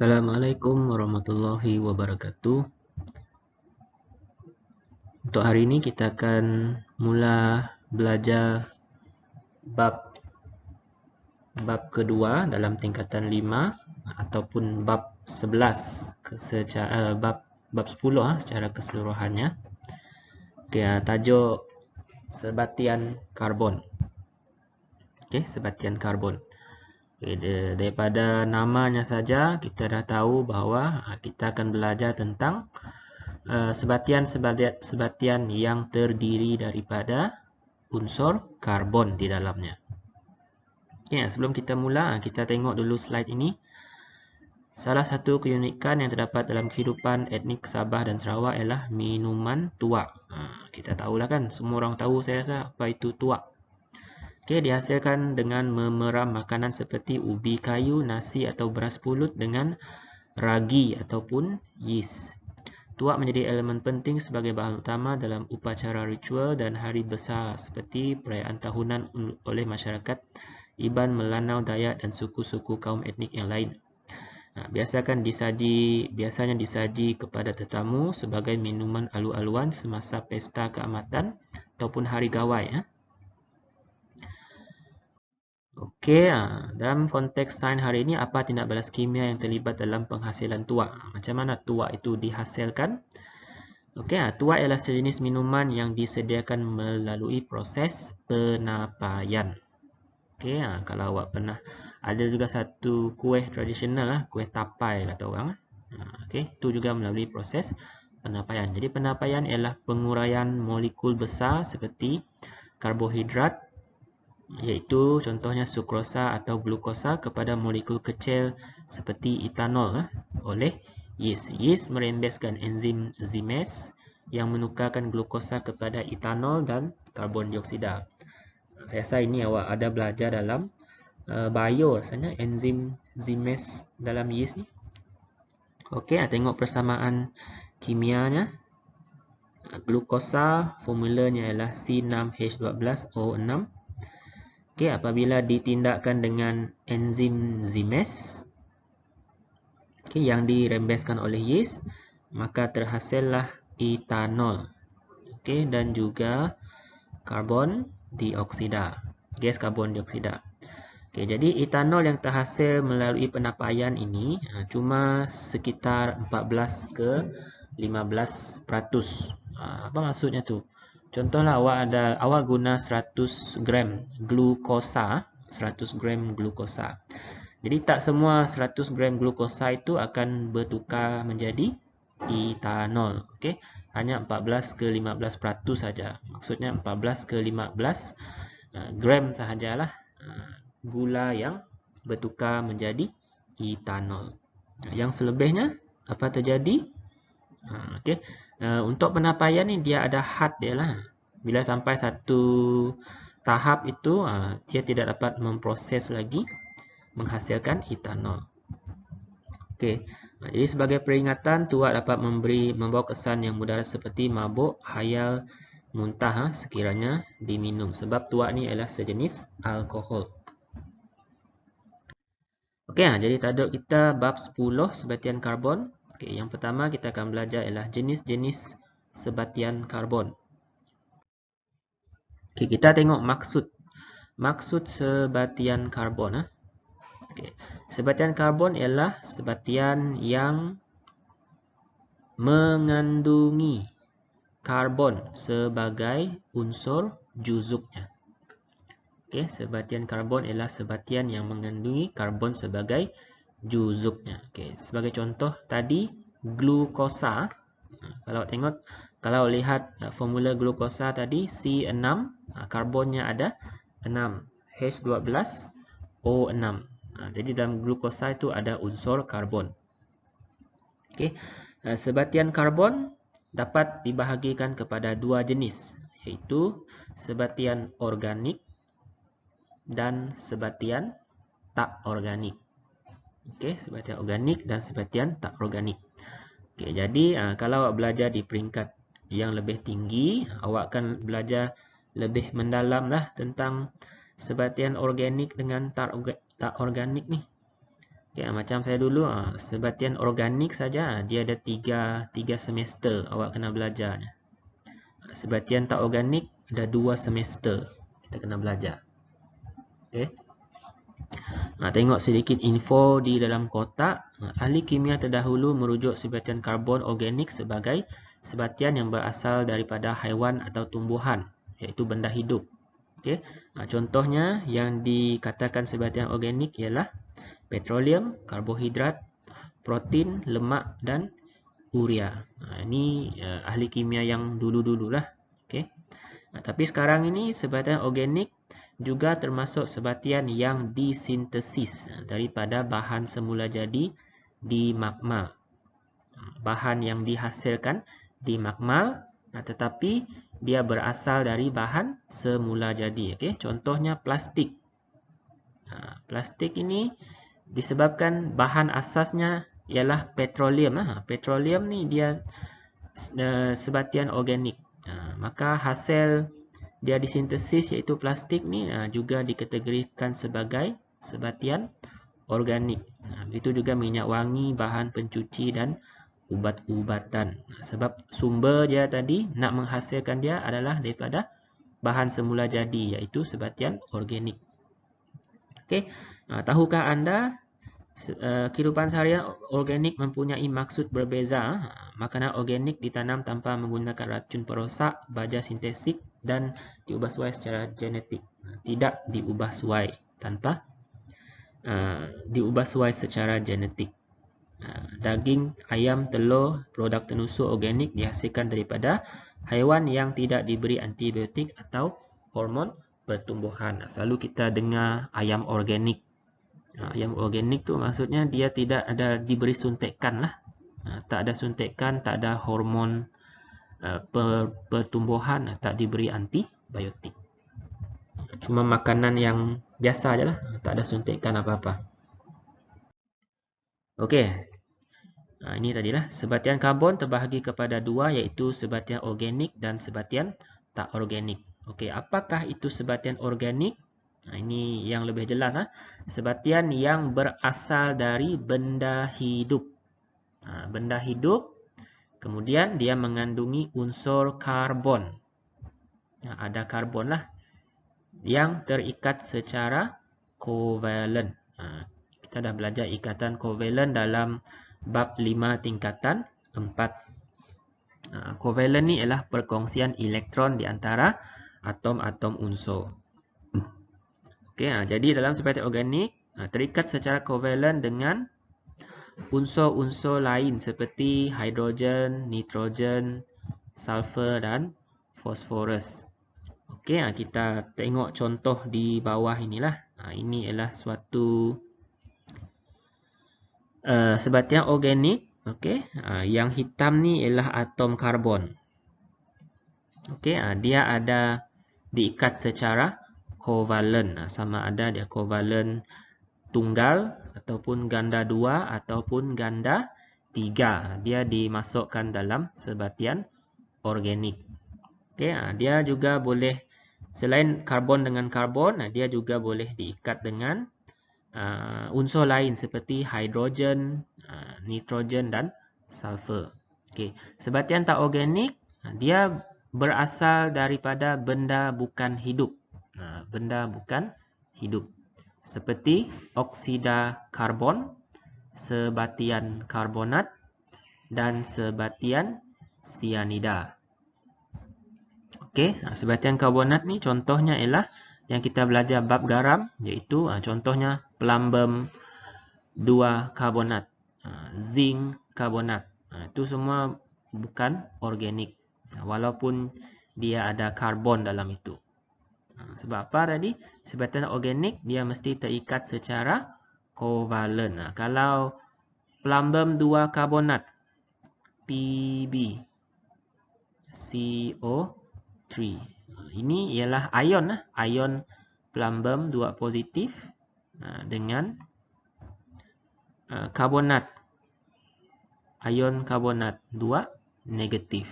Assalamualaikum warahmatullahi wabarakatuh. Untuk hari ini kita akan mula belajar bab kedua dalam tingkatan 5 ataupun bab 11 secara bab 10 secara keseluruhannya. Tajuk sebatian karbon. Sebatian karbon. Daripada namanya saja kita dah tahu bahawa kita akan belajar tentang sebatian yang terdiri daripada unsur karbon di dalamnya. Sebelum kita mula, kita tengok dulu slide ini. Salah satu keunikan yang terdapat dalam kehidupan etnik Sabah dan Sarawak ialah minuman tuak. Kita tahulah kan, semua orang tahu saya rasa apa itu tuak. Dihasilkan dengan memeram makanan seperti ubi kayu, nasi atau beras pulut dengan ragi ataupun yeast. Tuak menjadi elemen penting sebagai bahan utama dalam upacara ritual dan hari besar seperti perayaan tahunan oleh masyarakat Iban, Melanau, Dayak dan suku-suku kaum etnik yang lain. Biasanya disaji kepada tetamu sebagai minuman alu-aluan semasa pesta keamatan ataupun hari gawai. Dalam konteks sains hari ini, apa tindak balas kimia yang terlibat dalam penghasilan tuak? Macam mana tuak itu dihasilkan? Tuak ialah sejenis minuman yang disediakan melalui proses penapaian. Kalau awak pernah, ada juga satu kuih tradisional, kuih tapai kata orang. Itu juga melalui proses penapaian. Jadi penapaian ialah penguraian molekul besar seperti karbohidrat, iaitu contohnya sukrosa atau glukosa kepada molekul kecil seperti etanol oleh yeast. Yeast merembeskan enzim zimase yang menukarkan glukosa kepada etanol dan karbon dioksida. Saya rasa ini awak ada belajar dalam bio rasanya, enzim zimase dalam yeast ni. Tengok persamaan kimianya. Glukosa formulanya ialah C6H12O6. Apabila ditindakkan dengan enzim zimase yang dirembeskan oleh yeast, maka terhasillah etanol dan juga karbon dioksida, gas karbon dioksida. Jadi etanol yang terhasil melalui penapaian ini cuma sekitar 14 ke 15%. Apa maksudnya tu? Contohlah awak guna 100 gram glukosa, 100 gram glukosa. Jadi tak semua 100 gram glukosa itu akan bertukar menjadi etanol. Hanya 14 ke 15% saja. Maksudnya 14 ke 15 gram sahajalah gula yang bertukar menjadi etanol. Yang selebihnya apa terjadi? Untuk penapaian ni dia ada had dia lah. Bila sampai satu tahap itu dia tidak dapat memproses lagi menghasilkan etanol. Jadi sebagai peringatan, tuak dapat membawa kesan yang mudarat seperti mabuk, hayal, muntah sekiranya diminum. Sebab tuak ni adalah sejenis alkohol. Jadi tajuk kita bab 10 sebatian karbon. Yang pertama kita akan belajar ialah jenis-jenis sebatian karbon. Kita tengok maksud sebatian karbon. Sebatian karbon ialah sebatian yang mengandungi karbon sebagai unsur juzuknya. Sebatian karbon ialah sebatian yang mengandungi karbon sebagai juzuknya. Sebagai contoh tadi glukosa. Kalau lihat formula glukosa tadi C6, karbonnya ada 6, H12O6. Jadi dalam glukosa itu ada unsur karbon. Sebatian karbon dapat dibahagikan kepada dua jenis, iaitu sebatian organik dan sebatian tak organik. Sebatian organik dan sebatian tak organik. Jadi kalau awak belajar di peringkat yang lebih tinggi, awak akan belajar lebih mendalam lah tentang sebatian organik dengan tak organik ni. Okay, macam saya dulu, sebatian organik saja dia ada tiga semester awak kena belajarnya. Sebatian tak organik ada 2 semester kita kena belajar. Okay. Tengok sedikit info di dalam kotak. Ahli kimia terdahulu merujuk sebatian karbon organik sebagai sebatian yang berasal daripada haiwan atau tumbuhan, iaitu benda hidup. Okay. Contohnya yang dikatakan sebatian organik ialah petroleum, karbohidrat, protein, lemak dan urea. Ini ahli kimia yang dulu-dululah. Okay. Tapi sekarang ini sebatian organik juga termasuk sebatian yang disintesis daripada bahan semula jadi di magma. Bahan yang dihasilkan di magma, tetapi dia berasal dari bahan semula jadi. Okay. Contohnya plastik. Plastik ini disebabkan bahan asasnya ialah petroleum. Petroleum ni dia sebatian organik. Maka hasil dia disintesis iaitu plastik ni juga dikategorikan sebagai sebatian organik. Begitu juga minyak wangi, bahan pencuci dan ubat-ubatan. Sebab sumber dia tadi nak menghasilkan dia adalah daripada bahan semula jadi iaitu sebatian organik. Okey, tahukah anda kehidupan seharian organik mempunyai maksud berbeza. Makanan organik ditanam tanpa menggunakan racun perosak, baja sintetik dan diubah suai secara genetik. Tidak diubah suai tanpa diubah suai secara genetik. Daging, ayam, telur, produk tenusuk organik dihasilkan daripada haiwan yang tidak diberi antibiotik atau hormon pertumbuhan. Selalu kita dengar ayam organik. Ayam organik tu maksudnya dia tidak ada diberi suntikan lah. Tak ada suntikan, tak ada hormon pertumbuhan, tak diberi antibiotik. Cuma makanan yang biasa je lah, tak ada suntikan apa-apa. Okey. Ini tadilah sebatian karbon terbahagi kepada dua, iaitu sebatian organik dan sebatian tak organik. Okey, apakah itu sebatian organik? Ini yang lebih jelas. Sebatian yang berasal dari benda hidup. Benda hidup, kemudian dia mengandungi unsur karbon. Ada karbon lah yang terikat secara kovalen. Kita dah belajar ikatan kovalen dalam bab 5 tingkatan 4. Kovalen ni ialah perkongsian elektron di antara atom-atom unsur. Okay, jadi dalam sebatian organik terikat secara kovalen dengan unsur-unsur lain seperti hidrogen, nitrogen, sulfur dan fosforus. Okey, kita tengok contoh di bawah inilah. Ini ialah suatu sebatian organik. Okey, yang hitam ni ialah atom karbon. Okey, dia ada diikat secara kovalen. Sama ada dia kovalen tunggal ataupun ganda 2 ataupun ganda 3. Dia dimasukkan dalam sebatian organik. Okey, dia juga boleh selain karbon dengan karbon, dia juga boleh diikat dengan unsur lain seperti hidrogen, nitrogen dan sulfur. Okey, sebatian tak organik dia berasal daripada benda bukan hidup. Benda bukan hidup. Seperti oksida karbon, sebatian karbonat dan sebatian sianida. Okey, sebatian karbonat ni contohnya ialah yang kita belajar bab garam, iaitu contohnya plumbum 2 karbonat, zinc karbonat. Itu semua bukan organik, walaupun dia ada karbon dalam itu. Sebab apa tadi? Sebatian organik dia mesti terikat secara kovalen. Kalau plumbum 2 karbonat, Pb, CO3. Ini ialah ion. Ion plumbum 2 positif dengan karbonat. Ion karbonat 2 negatif.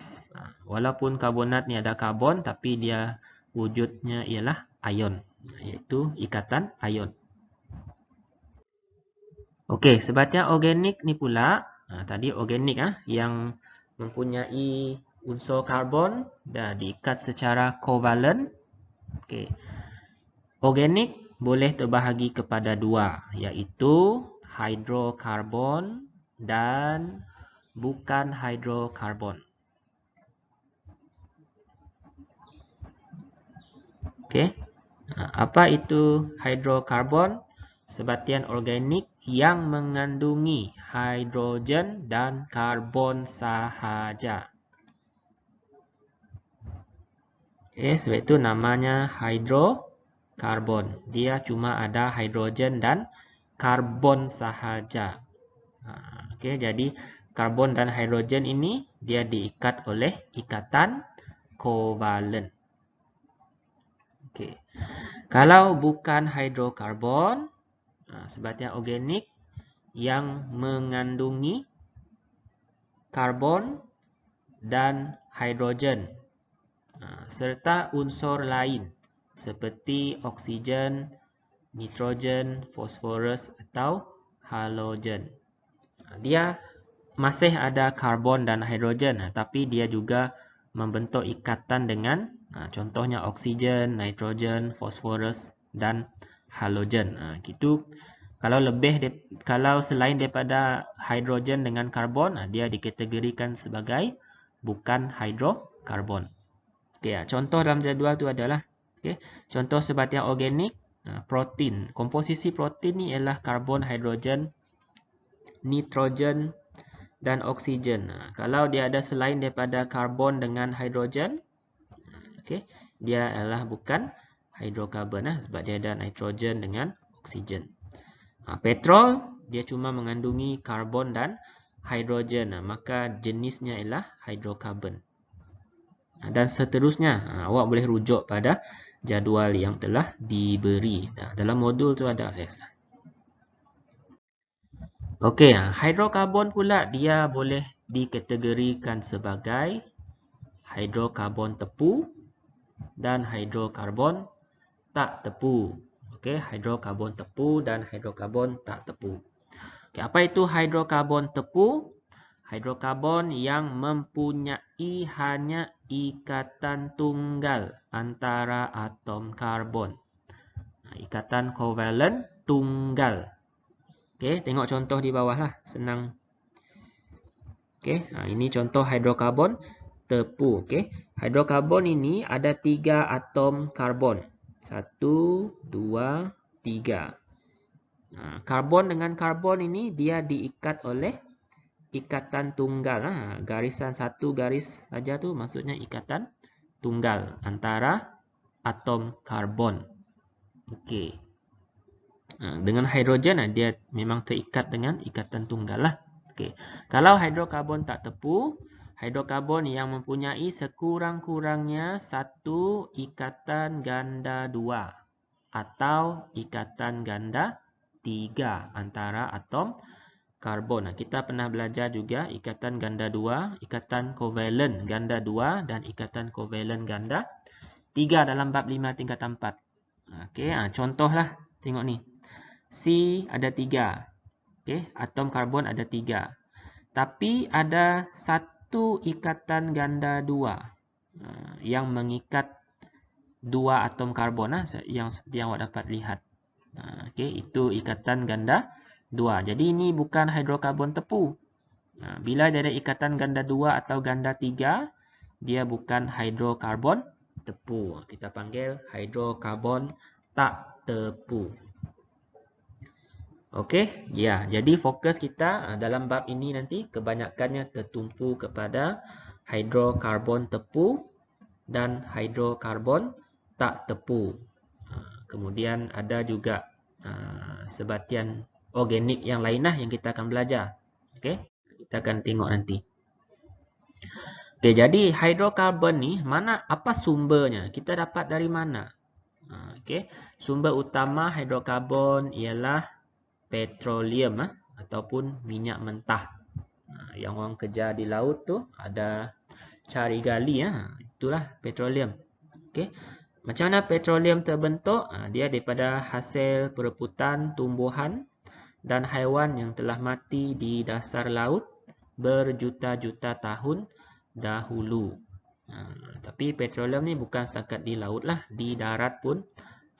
Walaupun karbonat ni ada karbon, tapi dia wujudnya ialah ion, iaitu ikatan ion. Okey, sebatian organik ni pula, tadi organik yang mempunyai unsur karbon dah diikat secara kovalent. Okey. Organik boleh terbahagi kepada dua, iaitu hidrokarbon dan bukan hidrokarbon. Okey. Apa itu hidrokarbon? Sebatian organik yang mengandungi hidrogen dan karbon sahaja. Okey, sebab itu namanya hidrokarbon. Dia cuma ada hidrogen dan karbon sahaja. Okey, jadi karbon dan hidrogen ini dia diikat oleh ikatan kovalent. Okey. Kalau bukan hidrokarbon, sebatian organik yang mengandungi karbon dan hidrogen serta unsur lain seperti oksigen, nitrogen, fosforus atau halogen. Dia masih ada karbon dan hidrogen, tapi dia juga membentuk ikatan dengan contohnya oksigen, nitrogen, fosforus dan halogen. Gitu. Kalau selain daripada hidrogen dengan karbon, dia dikategorikan sebagai bukan hidrokarbon. Okey, contoh dalam jadual tu adalah contoh sebatian organik, protein. Komposisi protein ni ialah karbon, hidrogen, nitrogen dan oksigen. Kalau dia ada selain daripada karbon dengan hidrogen, dia adalah bukan hidrokarbon sebab dia ada nitrogen dengan oksigen. Petrol dia cuma mengandungi karbon dan hidrogen, maka jenisnya ialah hidrokarbon. Dan seterusnya, awak boleh rujuk pada jadual yang telah diberi. Dalam modul tu ada akses. Okey, hidrokarbon pula dia boleh dikategorikan sebagai hidrokarbon tepu dan hidrokarbon tak tepu. Okey, hidrokarbon tepu dan hidrokarbon tak tepu. Okey, apa itu hidrokarbon tepu? Hidrokarbon yang mempunyai hanya ikatan tunggal antara atom karbon. Ikatan kovalent tunggal. Okey, tengok contoh di bawah lah, senang. Okey, ini contoh hidrokarbon tepu. Okey, hidrokarbon ini ada 3 atom karbon. 1, 2, 3. Karbon dengan karbon ini dia diikat oleh ikatan tunggal. Garisan satu garis saja tu maksudnya ikatan tunggal antara atom karbon. Okey. Dengan hidrogen dia memang terikat dengan ikatan tunggal lah. Okey. Kalau hidrokarbon tak tepu, hidrokarbon yang mempunyai sekurang-kurangnya satu ikatan ganda 2 atau ikatan ganda 3 antara atom karbon. Kita pernah belajar juga ikatan ganda 2, ikatan kovalent ganda 2 dan ikatan kovalent ganda 3 dalam bab 5 tingkatan 4. Okey, contohlah tengok ni. C ada 3. Okey, atom karbon ada 3. Tapi ada satu ikatan ganda 2 yang mengikat 2 atom karbon yang seperti yang awak dapat lihat. Okey, itu ikatan ganda 2. Jadi ini bukan hidrokarbon tepu. Bila dia ada ikatan ganda 2 atau ganda 3, dia bukan hidrokarbon tepu. Kita panggil hidrokarbon tak tepu. Okey, ya. Jadi fokus kita dalam bab ini nanti kebanyakannya tertumpu kepada hidrokarbon tepu dan hidrokarbon tak tepu. Kemudian ada juga sebatian organik yang lain yang kita akan belajar. Okey, kita akan tengok nanti. Okey, jadi hidrokarbon ni apa sumbernya? Kita dapat dari mana? Okey, sumber utama hidrokarbon ialah petroleum ataupun minyak mentah. Yang orang kerja di laut tu ada cari gali itulah petroleum. Okey. Macam mana petroleum terbentuk? Dia daripada hasil perebutan tumbuhan dan haiwan yang telah mati di dasar laut berjuta-juta tahun dahulu. Tapi petroleum ni bukan setakat di laut lah, di darat pun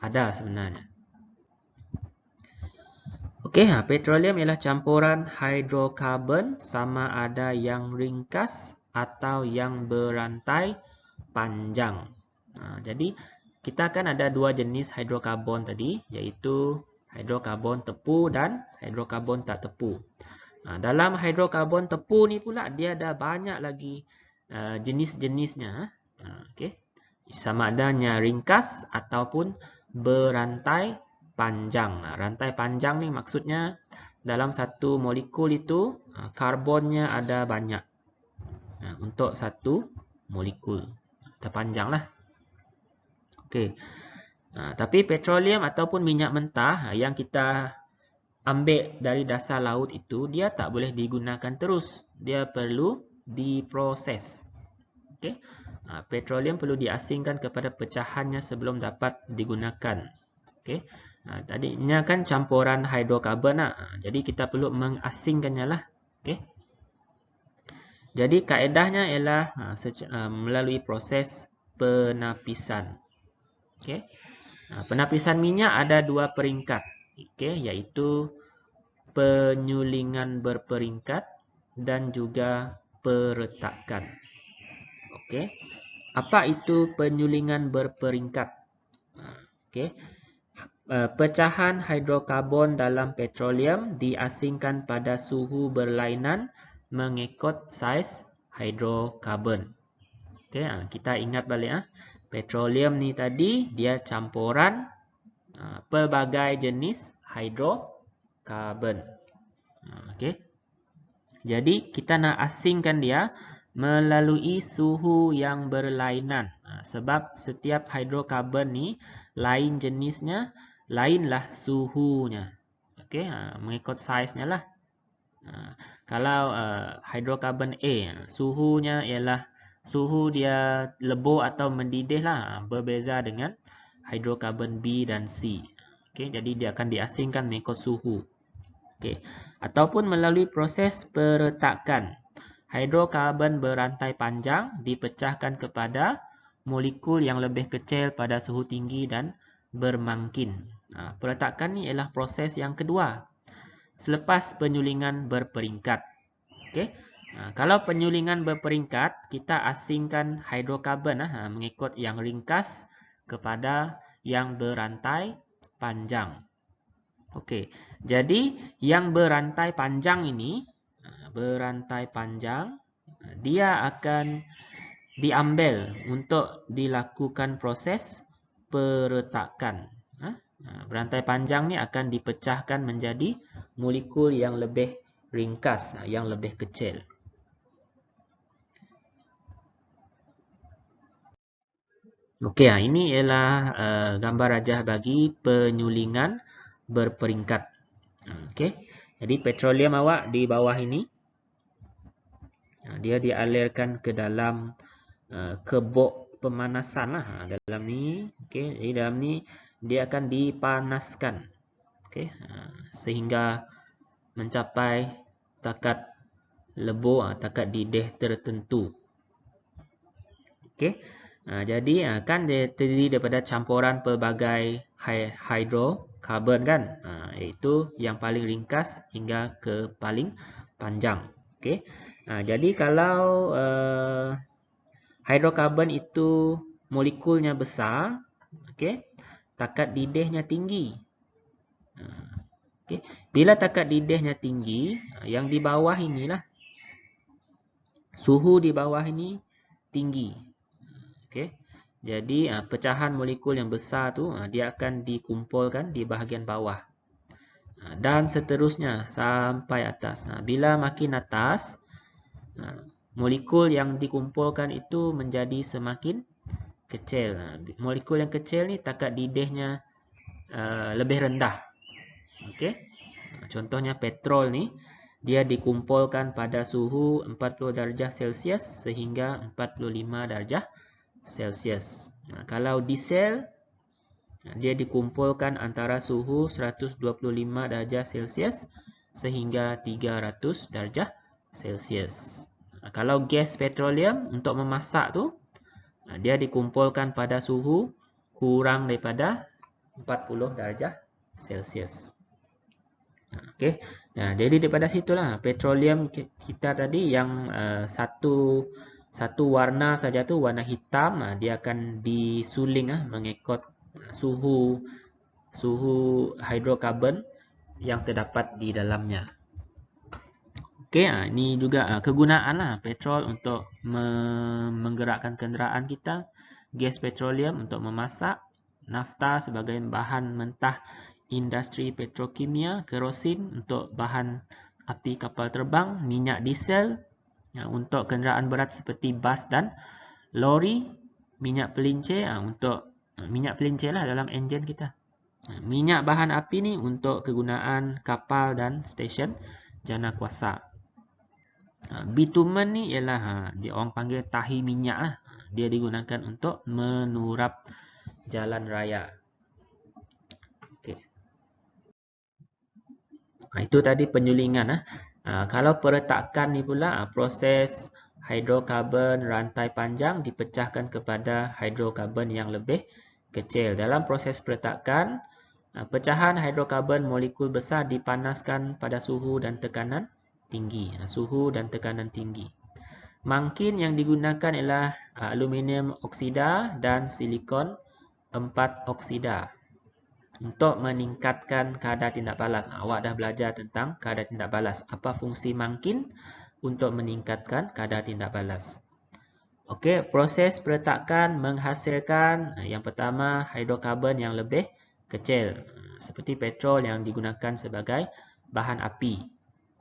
ada sebenarnya. Okey, petroleum ialah campuran hidrokarbon sama ada yang ringkas atau yang berantai panjang. Jadi kita kan ada dua jenis hidrokarbon tadi, iaitu hidrokarbon tepu dan hidrokarbon tak tepu. Dalam hidrokarbon tepu ni pula dia ada banyak lagi jenis-jenisnya. Okey. Sama adanya ringkas ataupun berantai panjang. Rantai panjang ni maksudnya dalam satu molekul itu karbonnya ada banyak. Untuk satu molekul. Terpanjang lah. Okey. Tapi petroleum ataupun minyak mentah yang kita ambil dari dasar laut itu, dia tak boleh digunakan terus. Dia perlu diproses. Okey. Petroleum perlu diasingkan kepada pecahannya sebelum dapat digunakan. Okey. Tadinya kan campuran hidrokarbon lah. Jadi kita perlu mengasingkannya lah. Okey. Jadi kaedahnya ialah melalui proses penapisan. Okey. Penapisan minyak ada dua peringkat. Okey, iaitu penyulingan berperingkat dan juga peretakan. Okey. Apa itu penyulingan berperingkat? Okey. Pecahan hidrokarbon dalam petroleum diasingkan pada suhu berlainan mengikut saiz hidrokarbon. Okey, kita ingat balik petroleum ni tadi dia campuran pelbagai jenis hidrokarbon. Okey. Jadi kita nak asingkan dia melalui suhu yang berlainan. Sebab setiap hidrokarbon ni lain jenisnya, lainlah suhunya. Okey, mengikut saiznya lah. Kalau hidrokarbon A, suhunya ialah suhu dia lebur atau mendidih lah, berbeza dengan hidrokarbon B dan C. Okey, jadi dia akan diasingkan mengikut suhu. Okey, ataupun melalui proses peretakan. Hidrokarbon berantai panjang dipecahkan kepada molekul yang lebih kecil pada suhu tinggi dan bermangkin. Peretakan ni ialah proses yang kedua selepas penyulingan berperingkat. Okey. Kalau penyulingan berperingkat, kita asingkan hidrokarbon mengikut yang ringkas kepada yang berantai panjang. Okey. Jadi yang berantai panjang ini, dia akan diambil untuk dilakukan proses peretakan. Berantai panjang ni akan dipecahkan menjadi molekul yang lebih ringkas, yang lebih kecil. Okey, ini ialah gambar rajah bagi penyulingan berperingkat. Okey. Jadi petroleum awak di bawah ini dia dialirkan ke dalam kebok pemanasan lah. Dalam ni, okey, jadi dalam ni dia akan dipanaskan. Okey, sehingga mencapai takat lebur, takat didih tertentu. Okey. Jadi kan dia terdiri daripada campuran pelbagai hidrokarbon kan, iaitu yang paling ringkas hingga ke paling panjang. Okey. Jadi kalau hidrokarbon itu molekulnya besar, okey, takat didihnya tinggi. Okey. Bila takat didihnya tinggi, yang di bawah inilah suhu di bawah ini tinggi. Okey. Jadi pecahan molekul yang besar tu dia akan dikumpulkan di bahagian bawah. Dan seterusnya sampai atas. Bila makin atas, molekul yang dikumpulkan itu menjadi semakin kecil. Molekul yang kecil ni takat didihnya lebih rendah. Okey. Contohnya petrol ni dia dikumpulkan pada suhu 40 darjah Celsius sehingga 45 darjah Celsius. Kalau diesel Dia dikumpulkan antara suhu 125 darjah Celsius sehingga 300 darjah Celsius. Kalau gas petroleum untuk memasak tu, dia dikumpulkan pada suhu kurang daripada 40 darjah Celsius. Okey. Nah, jadi daripada situlah petroleum kita tadi yang satu warna saja tu warna hitam, dia akan disuling mengikut suhu hidrokarbon yang terdapat di dalamnya. Okey, ini juga kegunaan petrol untuk menggerakkan kenderaan kita, gas petroleum untuk memasak, nafta sebagai bahan mentah industri petrokimia, kerosin untuk bahan api kapal terbang, minyak diesel untuk kenderaan berat seperti bas dan lori, minyak pelincir untuk minyak pelincir lah dalam enjin kita. Minyak bahan api ni untuk kegunaan kapal dan stesen jana kuasa. Bitumen ni ialah dia orang panggil tahi minyak lah. Dia digunakan untuk menurap jalan raya. Okay. Itu tadi penyulingan. Kalau peretakan ni pula proses hidrokarbon rantai panjang dipecahkan kepada hidrokarbon yang lebih kecil. Dalam proses peretakan, pecahan hidrokarbon molekul besar dipanaskan pada suhu dan tekanan tinggi. Mangkin yang digunakan ialah aluminium oksida dan silikon 4 oksida untuk meningkatkan kadar tindak balas. Awak dah belajar tentang kadar tindak balas. Apa fungsi mangkin untuk meningkatkan kadar tindak balas? Okey, proses peretakan menghasilkan yang pertama hidrokarbon yang lebih kecil seperti petrol yang digunakan sebagai bahan api.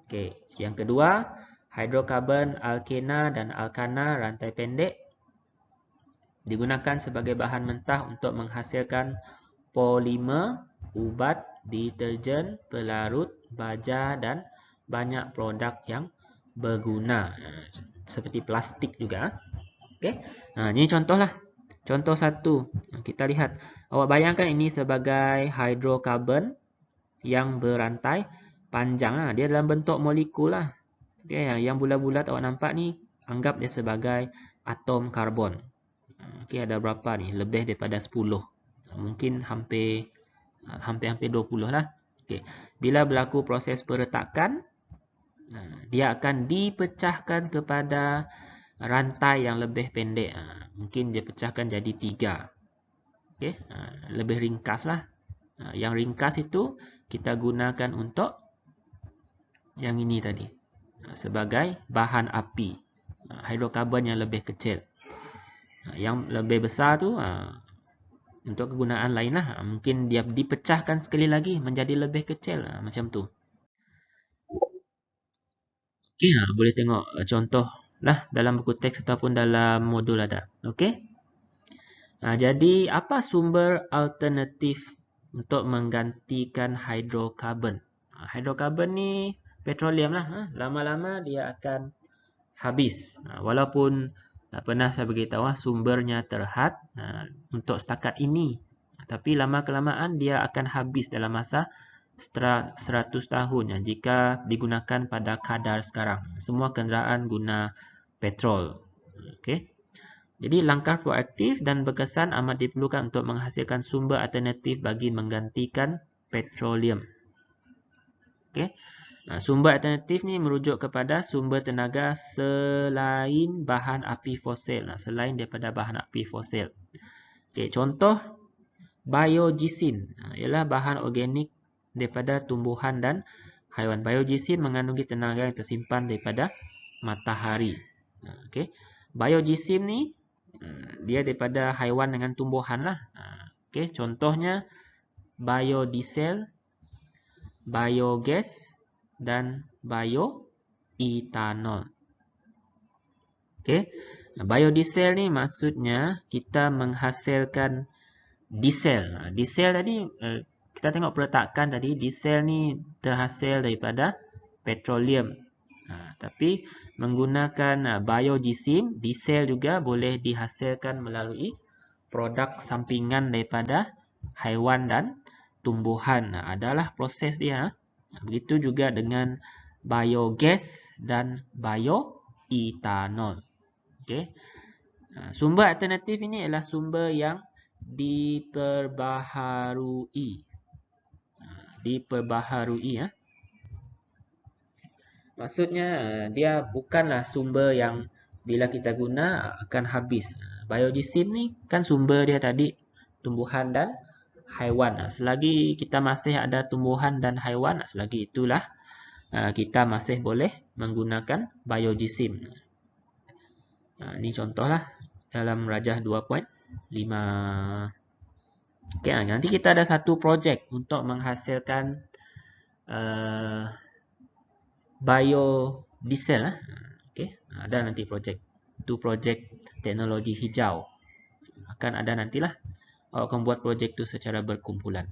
Okey, yang kedua hidrokarbon alkena dan alkana rantai pendek digunakan sebagai bahan mentah untuk menghasilkan polimer, ubat, deterjen, pelarut, baja dan banyak produk yang berguna seperti plastik juga. Okey. Ini contohlah. Contoh satu. Kita lihat. Awak bayangkan ini sebagai hidrokarbon yang berantai panjang. Dia dalam bentuk molekul lah. Okay, yang bulat-bulat awak nampak ni anggap dia sebagai atom karbon. Okey, ada berapa ni? Lebih daripada 10. Mungkin hampir 20 lah. Okey. Bila berlaku proses peretakan, dia akan dipecahkan kepada rantai yang lebih pendek. Mungkin dia pecahkan jadi 3. Okey, lebih ringkas lah. Yang ringkas itu kita gunakan untuk yang ini tadi sebagai bahan api. Hidrokarbon yang lebih kecil. Yang lebih besar tu untuk kegunaan lain lah. Mungkin dia dipecahkan sekali lagi menjadi lebih kecil. Macam tu. Okey, boleh tengok contoh lah dalam buku teks ataupun dalam modul ada. Okey. Jadi apa sumber alternatif untuk menggantikan hidrokarbon? Hidrokarbon ni petroleum lah. Lama-lama dia akan habis. Walaupun pernah saya beritahu sumbernya terhad untuk setakat ini. Tapi lama-kelamaan dia akan habis dalam masa 100 tahun jika digunakan pada kadar sekarang. Semua kenderaan guna petrol. Okey. Jadi langkah proaktif dan berkesan amat diperlukan untuk menghasilkan sumber alternatif bagi menggantikan petroleum. Okey. Sumber alternatif ni merujuk kepada sumber tenaga selain bahan api fosil. Selain daripada bahan api fosil. Okay, contoh biogesin ialah bahan organik daripada tumbuhan dan haiwan. Biogesin mengandungi tenaga yang tersimpan daripada matahari. Okay. Biogesin ni dia daripada haiwan dengan tumbuhan lah. Okay, contohnya biodiesel, biogas dan bioethanol. Okey. Biodiesel ni maksudnya kita menghasilkan diesel. Diesel tadi kita tengok peretakan tadi, diesel ni terhasil daripada petroleum. Tapi menggunakan biogesin, diesel juga boleh dihasilkan melalui produk sampingan daripada haiwan dan tumbuhan. Adalah proses dia. Begitu juga dengan biogas dan bioethanol. Okay. Sumber alternatif ini adalah sumber yang diperbaharui. Maksudnya dia bukanlah sumber yang bila kita guna akan habis. Biogesim ni kan sumber dia tadi tumbuhan dan haiwan. Selagi kita masih ada tumbuhan dan haiwan, selagi itulah kita masih boleh menggunakan biogesim. Ini contohlah dalam rajah 2.5. Okay, nanti kita ada satu projek untuk menghasilkan biodiesel. Okay, ada nanti projek. Itu projek teknologi hijau. Akan ada nantilah. Awak akan buat projek itu secara berkumpulan.